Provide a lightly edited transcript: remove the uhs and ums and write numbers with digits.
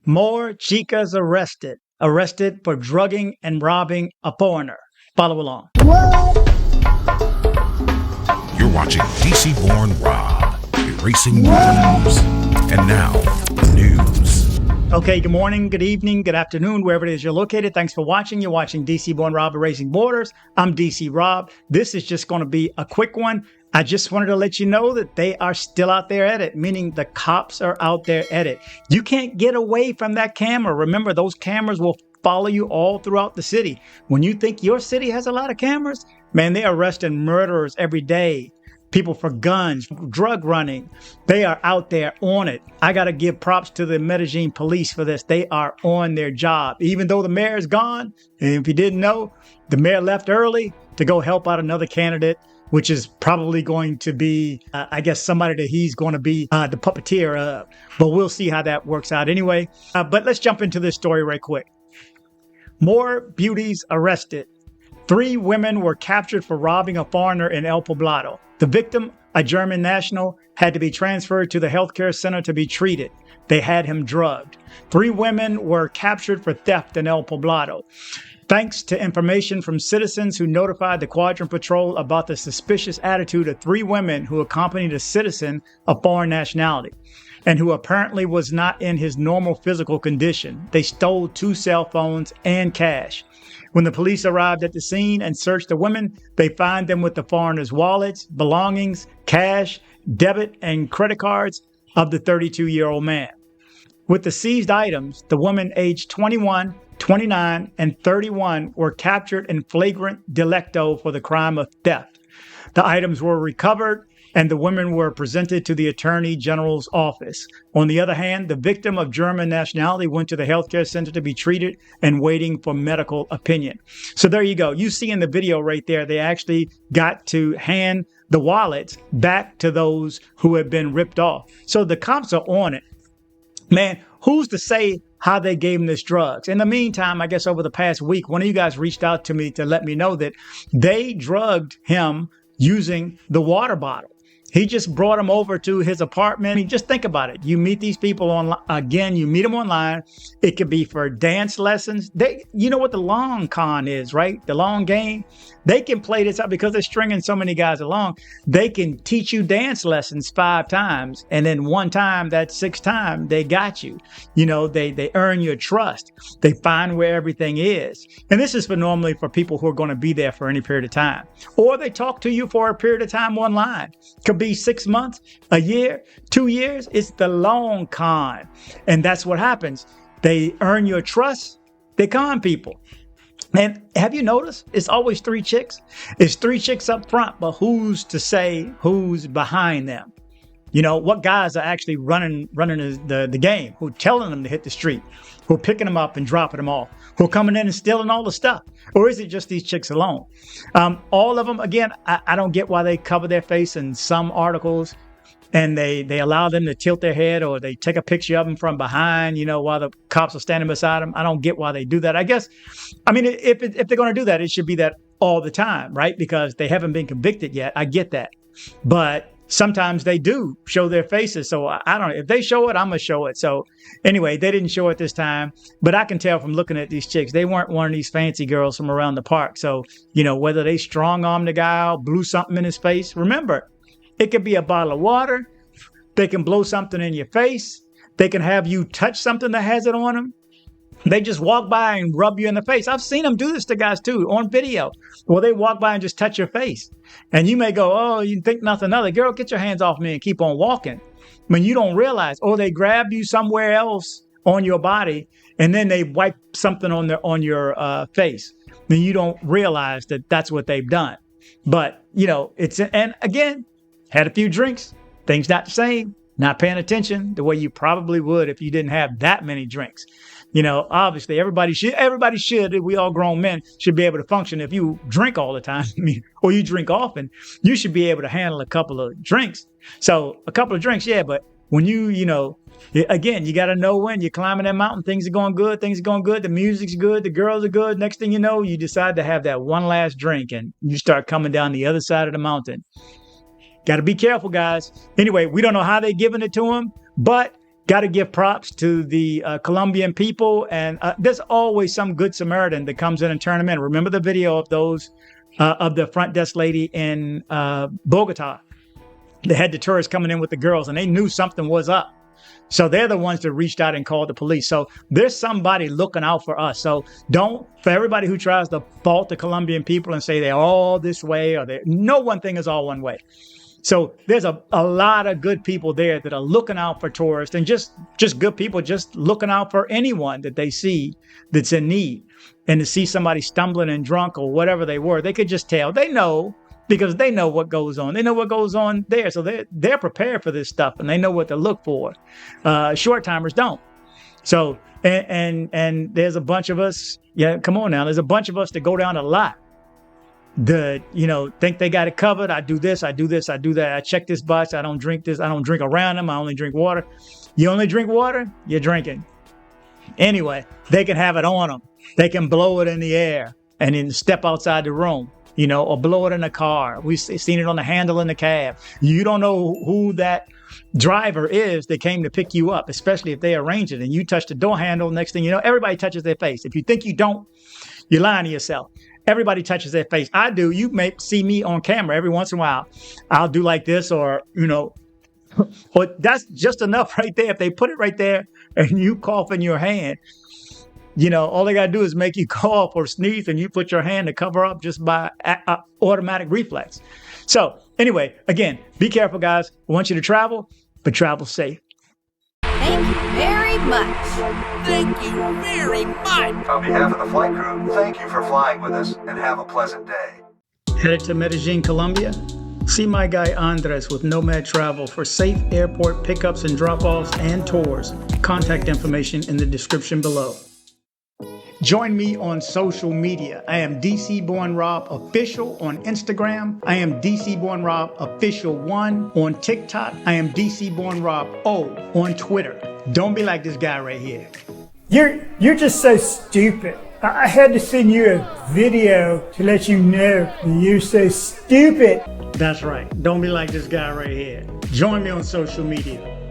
More chicas arrested for drugging and robbing a foreigner. Follow along. You're watching DC Born Rob, erasing news. And now, news. Okay, good morning, good evening, good afternoon, wherever it is you're located. Thanks for watching. You're watching DC Born Rob, Erasing Borders. I'm DC Rob. This is just going to be a quick one. I just wanted to let you know that they are still out there at it, meaning the cops are out there at it. You can't get away from that camera. Remember, those cameras will follow you all throughout the city. When you think your city has a lot of cameras, man, they're arresting murderers every day. People for guns, drug running. They are out there on it. I got to give props to the Medellin police for this. They are on their job. Even though the mayor is gone, and if you didn't know, the mayor left early to go help out another candidate, which is probably going to be, I guess, somebody that he's going to be the puppeteer of. But we'll see how that works out anyway. But let's jump into this story right quick. More beauties arrested. 3 women were captured for robbing a foreigner in El Poblado. The victim, a German national, had to be transferred to the healthcare center to be treated. They had him drugged. 3 women were captured for theft in El Poblado. Thanks to information from citizens who notified the Quadrant Patrol about the suspicious attitude of 3 women who accompanied a citizen of foreign nationality and who apparently was not in his normal physical condition. They stole 2 cell phones and cash. When the police arrived at the scene and searched the women, they find them with the foreigners' wallets, belongings, cash, debit, and credit cards of the 32-year-old man. With the seized items, the women aged 21, 29, and 31 were captured in flagrant delicto for the crime of theft. The items were recovered and the women were presented to the Attorney General's office. On the other hand, the victim of German nationality went to the healthcare center to be treated and waiting for medical opinion. So there you go. You see in the video right there, they actually got to hand the wallets back to those who had been ripped off. So the cops are on it. Man, who's to say how they gave him this drugs? In the meantime, I guess over the past week, one of you guys reached out to me to let me know that they drugged him using the water bottle. He just brought him over to his apartment. I mean, just think about it. You meet these people online. Again, you meet them online. It could be for dance lessons. You know what the long con is, right? The long game. They can play this out because they're stringing so many guys along. They can teach you dance lessons 5 times. And then one time, that 6th time, they got you. You know, they earn your trust. They find where everything is. And this is normally for people who are going to be there for any period of time. Or they talk to you for a period of time online. Could be 6 months, a year, 2 years. It's the long con. And that's what happens. They earn your trust. They con people. And have you noticed? It's always 3 chicks. It's 3 chicks up front, but who's to say who's behind them? You know, what guys are actually running the game, who are telling them to hit the street, who are picking them up and dropping them off, who are coming in and stealing all the stuff? Or is it just these chicks alone? All of them, again, I don't get why they cover their face in some articles and they allow them to tilt their head, or they take a picture of them from behind, you know, while the cops are standing beside them. I don't get why they do that. I guess, I mean, if they're going to do that, it should be that all the time, right? Because they haven't been convicted yet. I get that. But sometimes they do show their faces. So I don't know. If they show it, I'm going to show it. So anyway, they didn't show it this time. But I can tell from looking at these chicks, they weren't one of these fancy girls from around the park. So, you know, whether they strong-armed the guy out, blew something in his face. Remember, it could be a bottle of water. They can blow something in your face. They can have you touch something that has it on them. They just walk by and rub you in the face. I've seen them do this to guys too on video. Well, they walk by and just touch your face. And you may go, oh, you think nothing of it. Girl, get your hands off me and keep on walking. When you don't realize, oh, they grab you somewhere else on your body and then they wipe something on your face. Then you don't realize that that's what they've done. But, you know, and again, had a few drinks. Things not the same. Not paying attention the way you probably would if you didn't have that many drinks. You know, obviously everybody should, we all grown men should be able to function. If you drink all the time, or you drink often, you should be able to handle a couple of drinks. So a couple of drinks, yeah, but when you know, again, you got to know when you're climbing that mountain, things are going good, the music's good, the girls are good. Next thing you know, you decide to have that one last drink and you start coming down the other side of the mountain. Got to be careful, guys. Anyway, we don't know how they're giving it to him, but got to give props to the Colombian people. And there's always some good Samaritan that comes in and turn them in. Remember the video of those, of the front desk lady in Bogota? They had the tourists coming in with the girls and they knew something was up. So they're the ones that reached out and called the police. So there's somebody looking out for us. So for everybody who tries to fault the Colombian people and say they're all this way, or no one thing is all one way. So there's a lot of good people there that are looking out for tourists, and just good people just looking out for anyone that they see that's in need. And to see somebody stumbling and drunk or whatever they were, they could just tell. They know, because they know what goes on. They know what goes on there. So they're prepared for this stuff and they know what to look for. Short timers don't. So, and there's a bunch of us, yeah, come on now. There's a bunch of us that go down a lot that, think they got it covered. I do this, I do this, I do that. I check this box. I don't drink this. I don't drink around them. I only drink water. You only drink water, you're drinking. Anyway, they can have it on them. They can blow it in the air and then step outside the room. Or blow it in a car. We've seen it on the handle in the cab. You don't know who that driver is that came to pick you up, especially if they arrange it and you touch the door handle. Next thing you know, everybody touches their face. If you think you don't, you're lying to yourself. Everybody touches their face. I do. You may see me on camera every once in a while. I'll do like this or but that's just enough right there. If they put it right there and you cough in your hand, all they got to do is make you cough or sneeze and you put your hand to cover up just by automatic reflex. So anyway, again, be careful, guys. I want you to travel, but travel safe. Thank you very much. Thank you very much. On behalf of the flight crew, thank you for flying with us and have a pleasant day. Headed to Medellin, Colombia? See my guy Andres with Nomad Travel for safe airport pickups and drop-offs and tours. Contact information in the description below. Join me on social media. I am DC Born Rob Official on Instagram. I am DC Born Rob Official 1 on TikTok. I am DC Born Rob O on Twitter. Don't be like this guy right here. You're just so stupid. I had to send you a video to let you know you're so stupid. That's right. Don't be like this guy right here. Join me on social media.